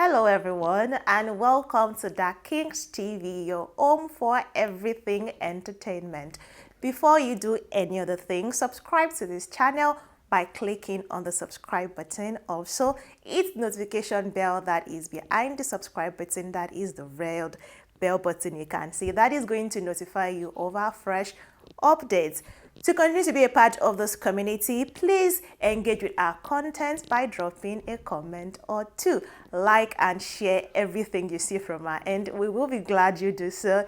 Hello everyone and welcome to Da Kings TV, your home for everything entertainment. Before you do any other thing, subscribe to this channel by clicking on the subscribe button. Also, hit the notification bell that is behind the subscribe button, that is the red bell button you can see. That is going to notify you of our fresh updates. To continue to be a part of this community, please engage with our content by dropping a comment or two. Like and share everything you see from our end. We will be glad you do so.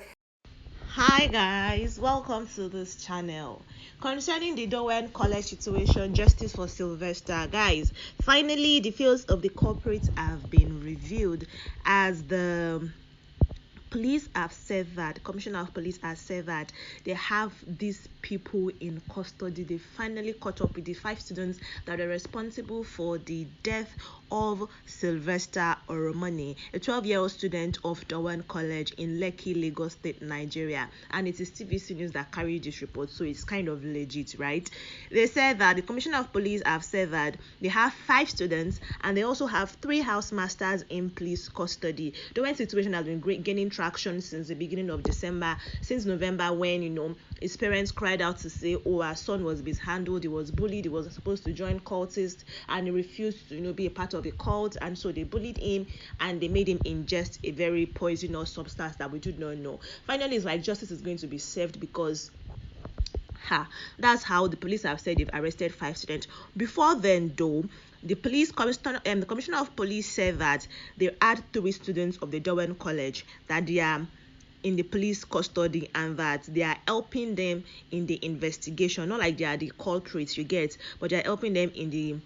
Hi guys, welcome to this channel. Concerning the Dowen College situation, justice for Sylvester, guys, finally the fields of the culprits have been revealed as the police have said that, the commissioner of police has said that they have these people in custody. They finally caught up with the 5 students that are responsible for the death of Sylvester Oromoni, a 12-year-old student of Dowen College in Lekki, Lagos State, Nigeria. And it is TVC News that carried this report, so it's kind of legit, right? They said that the commissioner of police have said that they have 5 students and they also have 3 housemasters in police custody. The Dowen situation has been gaining traction since the beginning of December, since November, when his parents cried out to say, oh, our son was mishandled, he was bullied, he was supposed to join cultists and he refused to be a part of a cult, and so they bullied him and they made him ingest a very poisonous substance that we do not know. Finally, it's like justice is going to be served, because that's how the police have said they've arrested 5 students. Before then, though, the commissioner of police said that they had 3 students of the Dowen College that they are in the police custody and that they are helping them in the investigation. Not like they are the culprits, you get, but they are helping them in the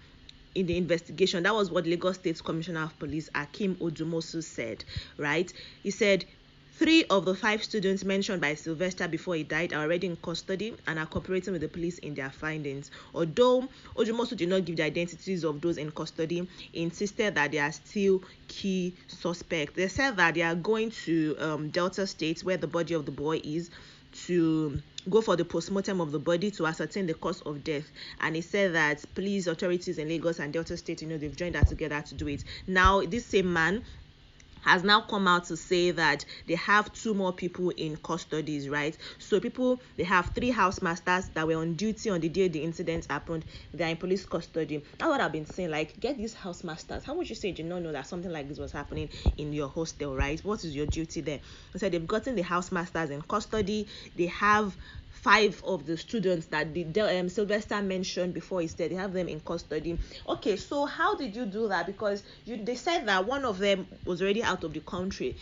investigation. That was what Lagos State Commissioner of Police Akim Odumosu said, right? He said 3 of the 5 students mentioned by Sylvester before he died are already in custody and are cooperating with the police in their findings. Although Odumosu did not give the identities of those in custody, he insisted that they are still key suspects. They said that they are going to Delta State, where the body of the boy is, to go for the postmortem of the body to ascertain the cause of death. And he said that police authorities in Lagos and Delta State, they've joined that together to do it. Now, this same man has now come out to say that they have 2 more people in custodies, right? So they have 3 housemasters that were on duty on the day the incident happened. They're in police custody. That's what I've been saying, like, get these housemasters. How would you say you did not know that something like this was happening in your hostel, right? What is your duty there? So they've gotten the housemasters in custody. They have 5 of the students that the Sylvester mentioned before he said they have them in custody. Okay, so how did you do that? Because they said that one of them was already out of the country.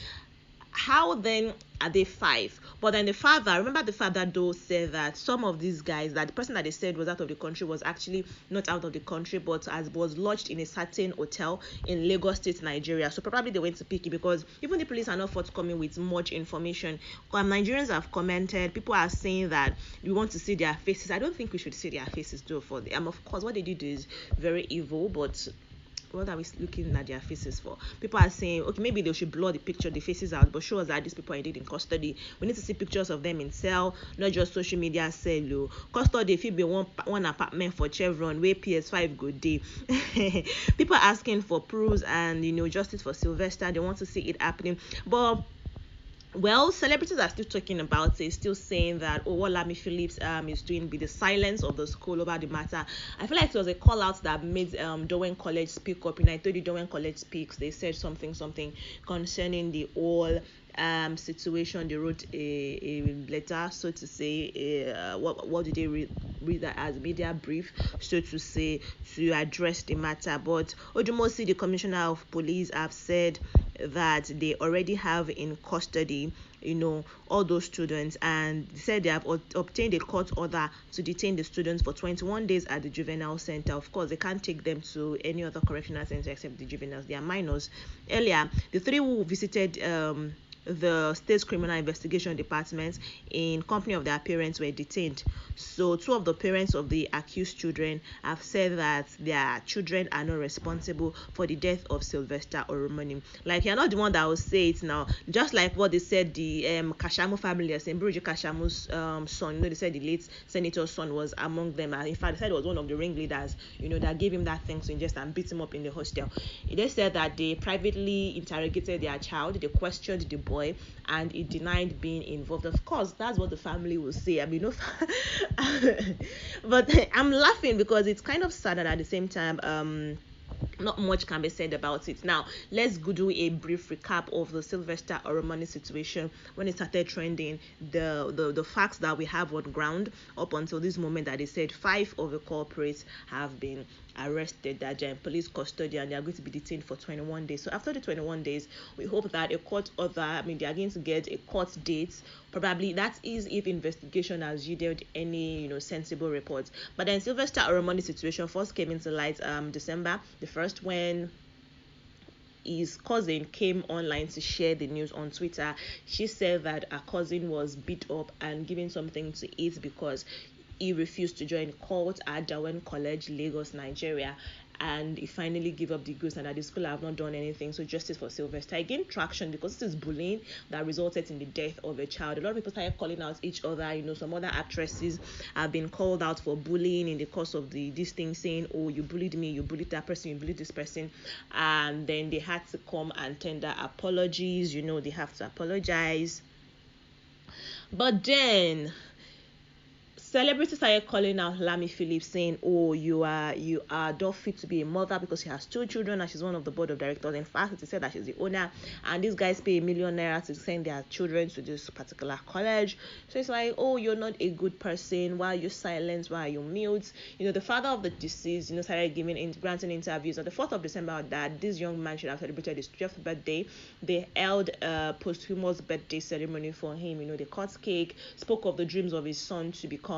How then are they 5? But then the father though said that some of these guys, that the person that they said was out of the country was actually not out of the country, but was lodged in a certain hotel in Lagos State, Nigeria. So probably they went to pick it, because even the police are not forthcoming with much information. Nigerians have commented, people are saying that we want to see their faces. I don't think we should see their faces though. For them, of course, what they did is very evil, but what are we looking at their faces for? People are saying, okay, maybe they should blur the faces out, but show us that these people are indeed in custody. We need to see pictures of them in cell, not just social media cell. Custody, if it be one apartment for Chevron, where PS5 good day. People are asking for proofs and justice for Sylvester. They want to see it happening, but well, celebrities are still talking about it, still saying that, what Lami Phillips is doing with the silence of the school over the matter. I feel like it was a call out that made Dowen College speak up. I told you Dowen College speaks. They said something concerning the whole situation. They wrote a letter, so to say. What did they read that as media brief, so to say, to address the matter? But Odumosi, the commissioner of police, have said that they already have in custody all those students, and said they have obtained a court order to detain the students for 21 days at the juvenile center. Of course, they can't take them to any other correctional center except the juveniles. They are minors. Earlier, the 3 who visited the State's Criminal Investigation Department, in company of their parents, were detained. So two of the parents of the accused children have said that their children are not responsible for the death of Sylvester Oromoni. Like, you're not the one that will say it now. Just like what they said, the Kashamu family, Mbruji Kashamu's son, they said the late senator's son was among them. And in fact, they said it was one of the ringleaders, that gave him that thing to ingest and beat him up in the hostel. They said that they privately interrogated their child, they questioned the boy, and he denied being involved. Of course, that's what the family will say. I mean, no, but I'm laughing because it's kind of sad, and at the same time, not much can be said about it. Now, let's go do a brief recap of the Sylvester Oromoni situation when it started trending. The facts that we have on ground up until this moment, that they said 5 of the culprits have been arrested, that they're in police custody, and they are going to be detained for 21 days. So after the 21 days, we hope that a court order, they are going to get a court date. Probably that is if investigation has yielded any sensible reports. But then Sylvester Oromoni situation first came into light December the 1st, when his cousin came online to share the news on Twitter. She said that her cousin was beat up and given something to eat because he refused to join court at Dawen College, Lagos, Nigeria, and he finally gave up the ghost, and at the school have not done anything. So justice for Sylvester. I gained traction because this is bullying that resulted in the death of a child. A lot of people started calling out each other. Some other actresses have been called out for bullying in the course of this thing, saying, oh, you bullied me, you bullied that person, you bullied this person. And then they had to come and tender apologies. They have to apologize. But then celebrities started calling out Lami Phillips, saying, oh, you are not fit to be a mother because she has 2 children and she's one of the board of directors. In fact, it said that she's the owner, and these guys pay $1 million to send their children to this particular college. So it's like, oh, you're not a good person. Why are you silent? Why are you mute? The father of the deceased, started granting interviews on the 4th of December that this young man should have celebrated his 12th birthday. They held a posthumous birthday ceremony for him. They cut cake, spoke of the dreams of his son to become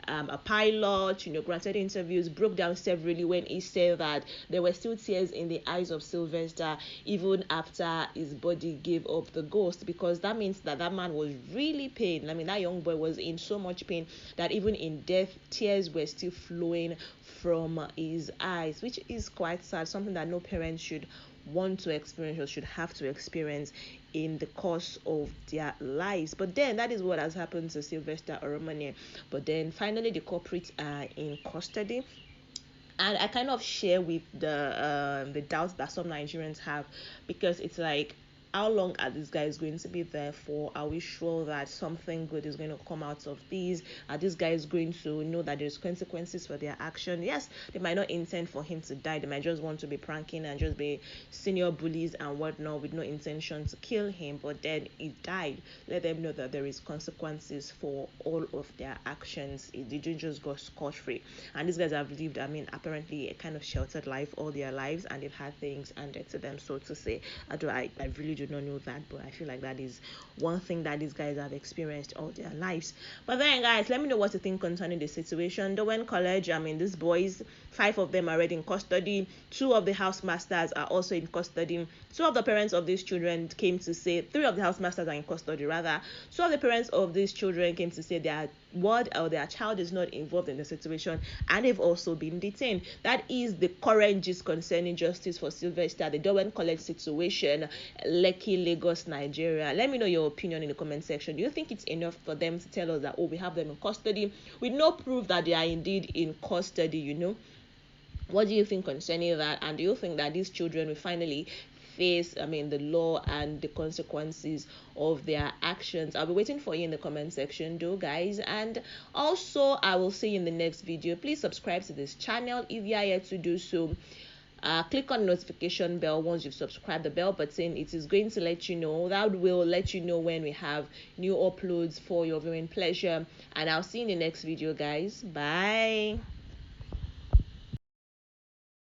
a pilot, granted interviews, broke down severally when he said that there were still tears in the eyes of Sylvester even after his body gave up the ghost, because that means that man was really pain. That young boy was in so much pain that even in death, tears were still flowing from his eyes, which is quite sad, something that no parent should want to experience or should have to experience in the course of their lives. But then that is what has happened to Sylvester Oromoni. But then finally the culprits are in custody. And I kind of share with the doubts that some Nigerians have, because it's like, how long are these guys going to be there for? Are we sure that something good is going to come out of these? Are these guys going to know that there's consequences for their action? Yes, they might not intend for him to die. They might just want to be pranking and just be senior bullies and whatnot with no intention to kill him. But then he died. Let them know that there is consequences for all of their actions. They didn't just go scot-free. And these guys have lived, apparently a kind of sheltered life all their lives, and they've had things handed to them, so to say. I really do not know that, but I feel like that is one thing that these guys have experienced all their lives. But then, guys, let me know what you think concerning the situation. Dawen College, these boys, 5 of them are already in custody. 2 of the housemasters are also in custody. 2 of the parents of these children came to say, 3 of the housemasters are in custody, rather. 2 of the parents of these children came to say their child is not involved in the situation, and they've also been detained. That is the current gist concerning justice for Sylvester, the Dawen College situation, Lekki, Lagos, Nigeria. Let me know your opinion in the comment section. Do you think it's enough for them to tell us that, oh, we have them in custody with no proof that they are indeed in custody? What do you think concerning that? And do you think that these children will finally face the law and the consequences of their actions? I'll be waiting for you in the comment section though, guys. And also, I will see you in the next video. Please subscribe to this channel if you are yet to do so. Click on the notification bell. Once you've subscribed, the bell button, it is going to let you know. That will let you know when we have new uploads for your viewing pleasure. And I'll see you in the next video, guys. Bye.